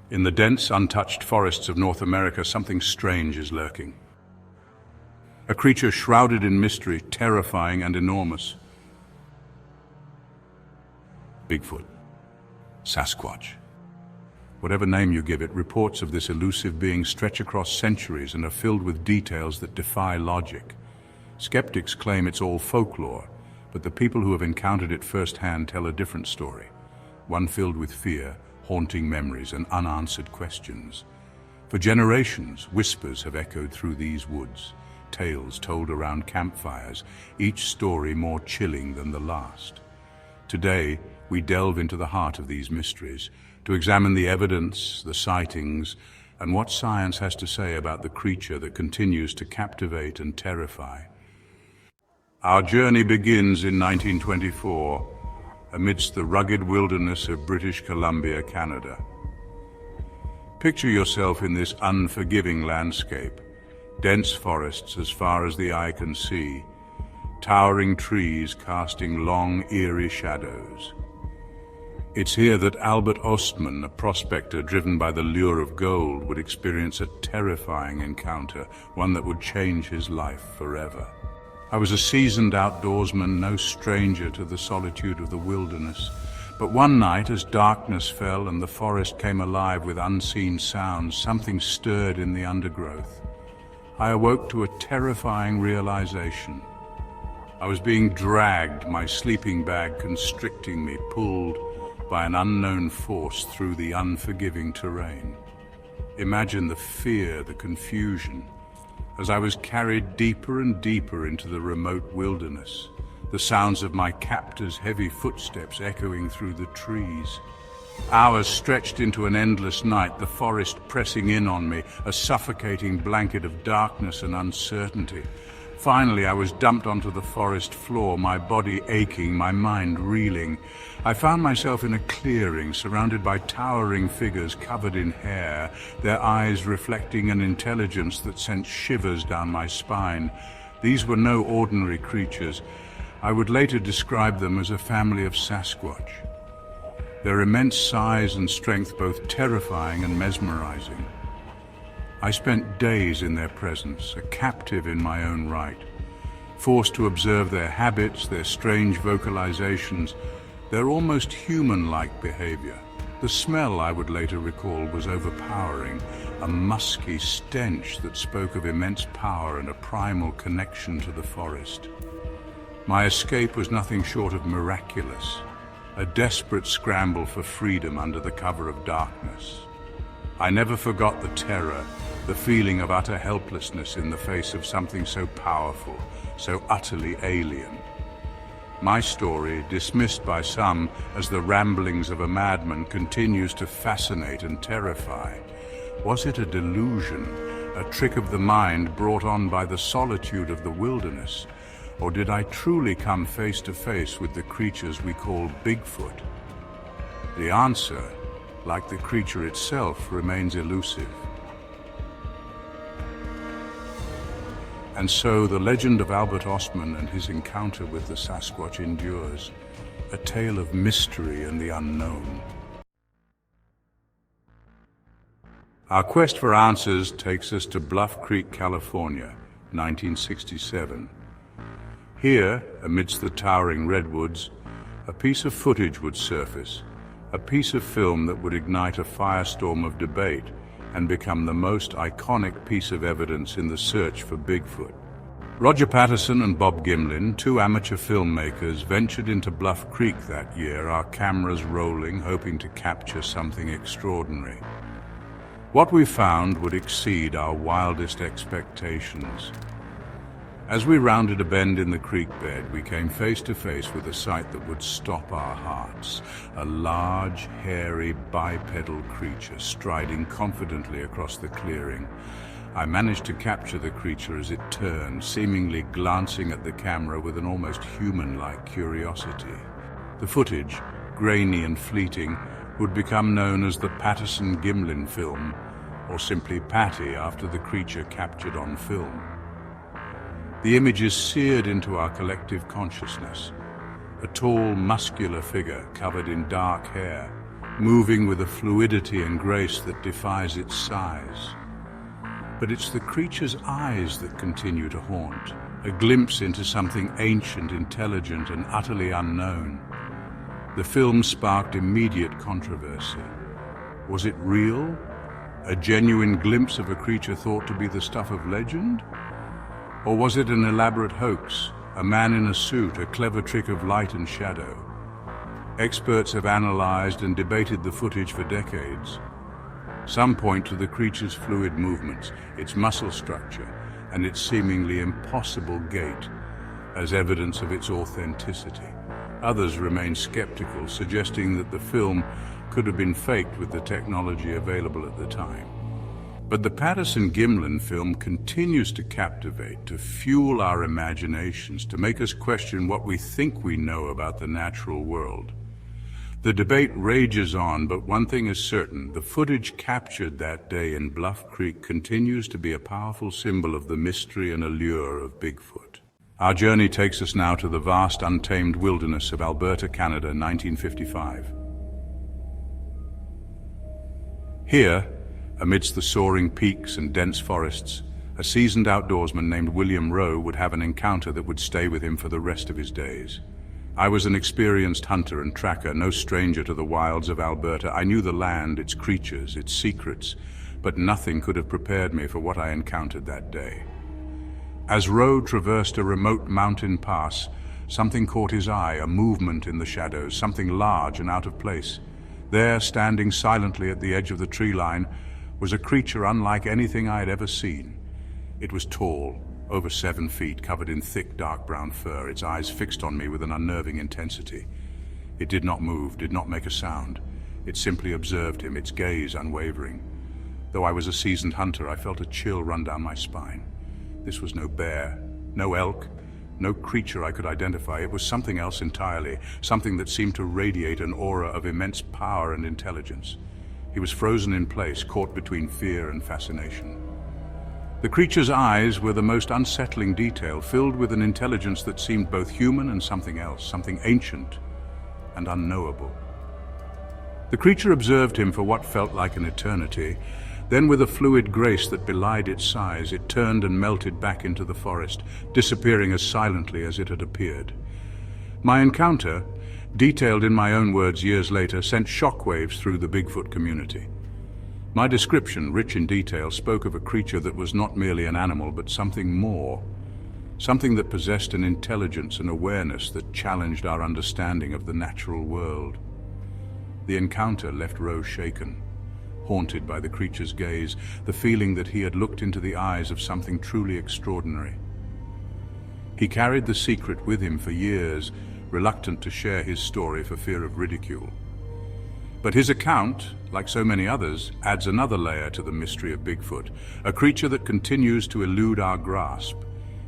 In the dense, untouched forests of North America, something strange is lurking. A creature shrouded in mystery, terrifying and enormous. Bigfoot. Sasquatch. Whatever name you give it, reports of this elusive being stretch across centuries and are filled with details that defy logic. Skeptics claim it's all folklore, but the people who have encountered it firsthand tell a different story, one filled with fear, haunting memories, and unanswered questions. For generations, whispers have echoed through these woods, tales told around campfires, each story more chilling than the last. Today, we delve into the heart of these mysteries, to examine the evidence, the sightings, and what science has to say about the creature that continues to captivate and terrify. Our journey begins in 1924, amidst the rugged wilderness of British Columbia, Canada. Picture yourself in this unforgiving landscape, dense forests as far as the eye can see, towering trees casting long, eerie shadows. It's here that Albert Ostman, a prospector driven by the lure of gold, would experience a terrifying encounter, one that would change his life forever. I was a seasoned outdoorsman, no stranger to the solitude of the wilderness. But one night, as darkness fell and the forest came alive with unseen sounds, something stirred in the undergrowth. I awoke to a terrifying realization. I was being dragged, my sleeping bag constricting me, pulled by an unknown force through the unforgiving terrain. Imagine the fear, the confusion, as I was carried deeper and deeper into the remote wilderness, the sounds of my captor's heavy footsteps echoing through the trees. Hours stretched into an endless night, the forest pressing in on me, a suffocating blanket of darkness and uncertainty. Finally, I was dumped onto the forest floor, my body aching, my mind reeling. I found myself in a clearing, surrounded by towering figures covered in hair, their eyes reflecting an intelligence that sent shivers down my spine. These were no ordinary creatures. I would later describe them as a family of Sasquatch. Their immense size and strength both terrifying and mesmerizing. I spent days in their presence, a captive in my own right, forced to observe their habits, their strange vocalizations, their almost human-like behavior. The smell, I would later recall, was overpowering, a musky stench that spoke of immense power and a primal connection to the forest. My escape was nothing short of miraculous, a desperate scramble for freedom under the cover of darkness. I never forgot the terror, the feeling of utter helplessness in the face of something so powerful, so utterly alien. My story, dismissed by some as the ramblings of a madman, continues to fascinate and terrify. Was it a delusion, a trick of the mind brought on by the solitude of the wilderness? Or did I truly come face to face with the creatures we call Bigfoot? The answer, like the creature itself, remains elusive. And so the legend of Albert Ostman and his encounter with the Sasquatch endures, a tale of mystery and the unknown. Our quest for answers takes us to Bluff Creek, California, 1967. Here, amidst the towering redwoods, a piece of footage would surface, a piece of film that would ignite a firestorm of debate and become the most iconic piece of evidence in the search for Bigfoot. Roger Patterson and Bob Gimlin, two amateur filmmakers, ventured into Bluff Creek that year, our cameras rolling, hoping to capture something extraordinary. What we found would exceed our wildest expectations. As we rounded a bend in the creek bed, we came face to face with a sight that would stop our hearts. A large, hairy, bipedal creature striding confidently across the clearing. I managed to capture the creature as it turned, seemingly glancing at the camera with an almost human-like curiosity. The footage, grainy and fleeting, would become known as the Patterson-Gimlin Film, or simply Patty after the creature captured on film. The image is seared into our collective consciousness. A tall, muscular figure covered in dark hair, moving with a fluidity and grace that defies its size. But it's the creature's eyes that continue to haunt, a glimpse into something ancient, intelligent, and utterly unknown. The film sparked immediate controversy. Was it real? A genuine glimpse of a creature thought to be the stuff of legend? Or was it an elaborate hoax, a man in a suit, a clever trick of light and shadow? Experts have analyzed and debated the footage for decades. Some point to the creature's fluid movements, its muscle structure, and its seemingly impossible gait as evidence of its authenticity. Others remain skeptical, suggesting that the film could have been faked with the technology available at the time. But the Patterson-Gimlin film continues to captivate, to fuel our imaginations, to make us question what we think we know about the natural world. The debate rages on, but one thing is certain: the footage captured that day in Bluff Creek continues to be a powerful symbol of the mystery and allure of Bigfoot. Our journey takes us now to the vast, untamed wilderness of Alberta, Canada, 1955. Here, amidst the soaring peaks and dense forests, a seasoned outdoorsman named William Rowe would have an encounter that would stay with him for the rest of his days. I was an experienced hunter and tracker, no stranger to the wilds of Alberta. I knew the land, its creatures, its secrets, but nothing could have prepared me for what I encountered that day. As Rowe traversed a remote mountain pass, something caught his eye, a movement in the shadows, something large and out of place. There, standing silently at the edge of the tree line, was a creature unlike anything I had ever seen. It was tall, over 7 feet, covered in thick, dark brown fur, its eyes fixed on me with an unnerving intensity. It did not move, did not make a sound. It simply observed him, its gaze unwavering. Though I was a seasoned hunter, I felt a chill run down my spine. This was no bear, no elk, no creature I could identify. It was something else entirely, something that seemed to radiate an aura of immense power and intelligence. He was frozen in place, caught between fear and fascination. The creature's eyes were the most unsettling detail, filled with an intelligence that seemed both human and something else, something ancient and unknowable. The creature observed him for what felt like an eternity. Then, with a fluid grace that belied its size, it turned and melted back into the forest, disappearing as silently as it had appeared. My encounter, detailed in my own words years later, sent shockwaves through the Bigfoot community. My description, rich in detail, spoke of a creature that was not merely an animal, but something more. Something that possessed an intelligence and awareness that challenged our understanding of the natural world. The encounter left Rowe shaken, haunted by the creature's gaze, the feeling that he had looked into the eyes of something truly extraordinary. He carried the secret with him for years, reluctant to share his story for fear of ridicule. But his account, like so many others, adds another layer to the mystery of Bigfoot, a creature that continues to elude our grasp,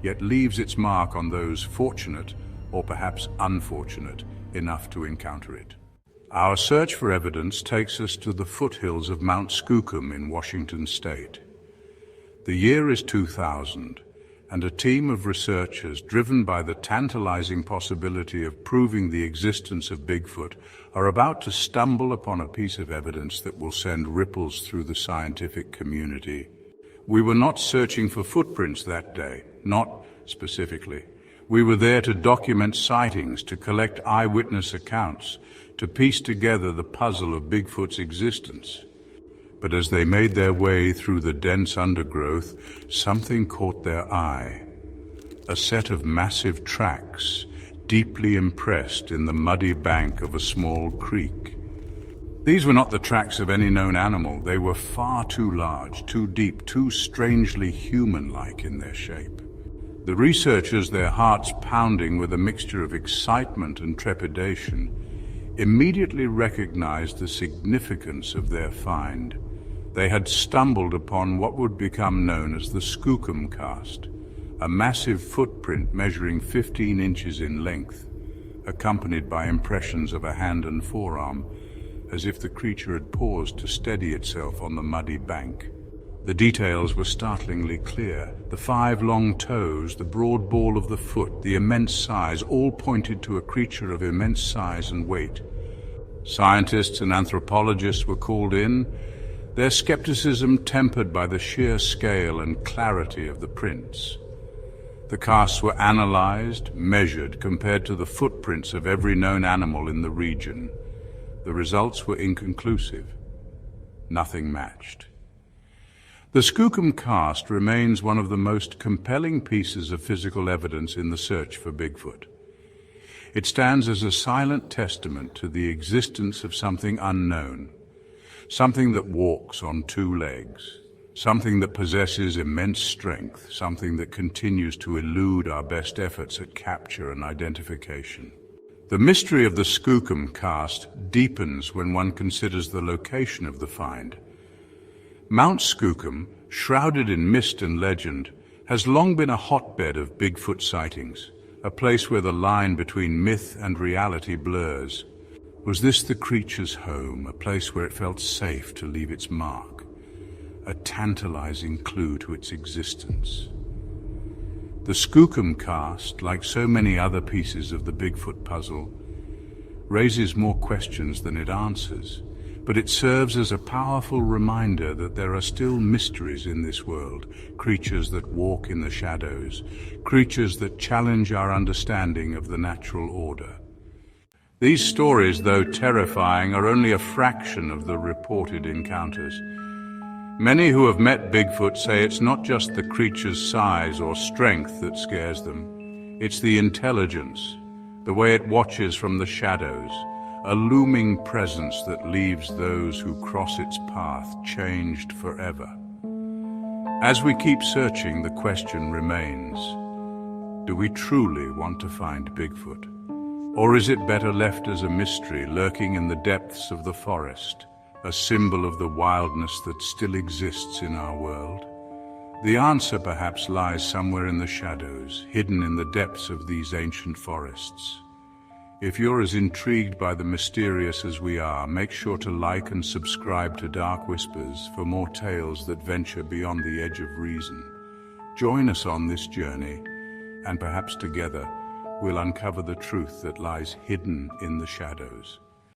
yet leaves its mark on those fortunate, or perhaps unfortunate, enough to encounter it. Our search for evidence takes us to the foothills of Mount Skookum in Washington state. The year is 2000, and a team of researchers, driven by the tantalizing possibility of proving the existence of Bigfoot, are about to stumble upon a piece of evidence that will send ripples through the scientific community. We were not searching for footprints that day, not specifically. We were there to document sightings, to collect eyewitness accounts, to piece together the puzzle of Bigfoot's existence. But as they made their way through the dense undergrowth, something caught their eye. A set of massive tracks, deeply impressed in the muddy bank of a small creek. These were not the tracks of any known animal. They were far too large, too deep, too strangely human-like in their shape. The researchers, their hearts pounding with a mixture of excitement and trepidation, immediately recognized the significance of their find. They had stumbled upon what would become known as the Skookum cast, a massive footprint measuring 15 inches in length, accompanied by impressions of a hand and forearm, as if the creature had paused to steady itself on the muddy bank. The details were startlingly clear. The 5 long toes, the broad ball of the foot, the immense size, all pointed to a creature of immense size and weight. Scientists and anthropologists were called in, their skepticism tempered by the sheer scale and clarity of the prints. The casts were analyzed, measured, compared to the footprints of every known animal in the region. The results were inconclusive. Nothing matched. The Skookum cast remains one of the most compelling pieces of physical evidence in the search for Bigfoot. It stands as a silent testament to the existence of something unknown, something that walks on two legs, something that possesses immense strength, something that continues to elude our best efforts at capture and identification. The mystery of the Skookum cast deepens when one considers the location of the find. Mount Skookum, shrouded in mist and legend, has long been a hotbed of Bigfoot sightings, a place where the line between myth and reality blurs. Was this the creature's home, a place where it felt safe to leave its mark, a tantalizing clue to its existence? The Skookum cast, like so many other pieces of the Bigfoot puzzle, raises more questions than it answers, but it serves as a powerful reminder that there are still mysteries in this world, creatures that walk in the shadows, creatures that challenge our understanding of the natural order. These stories, though terrifying, are only a fraction of the reported encounters. Many who have met Bigfoot say it's not just the creature's size or strength that scares them. It's the intelligence, the way it watches from the shadows, a looming presence that leaves those who cross its path changed forever. As we keep searching, the question remains, do we truly want to find Bigfoot? Or is it better left as a mystery lurking in the depths of the forest, a symbol of the wildness that still exists in our world? The answer perhaps lies somewhere in the shadows, hidden in the depths of these ancient forests. If you're as intrigued by the mysterious as we are, make sure to like and subscribe to Dark Whispers for more tales that venture beyond the edge of reason. Join us on this journey, and perhaps together we'll uncover the truth that lies hidden in the shadows.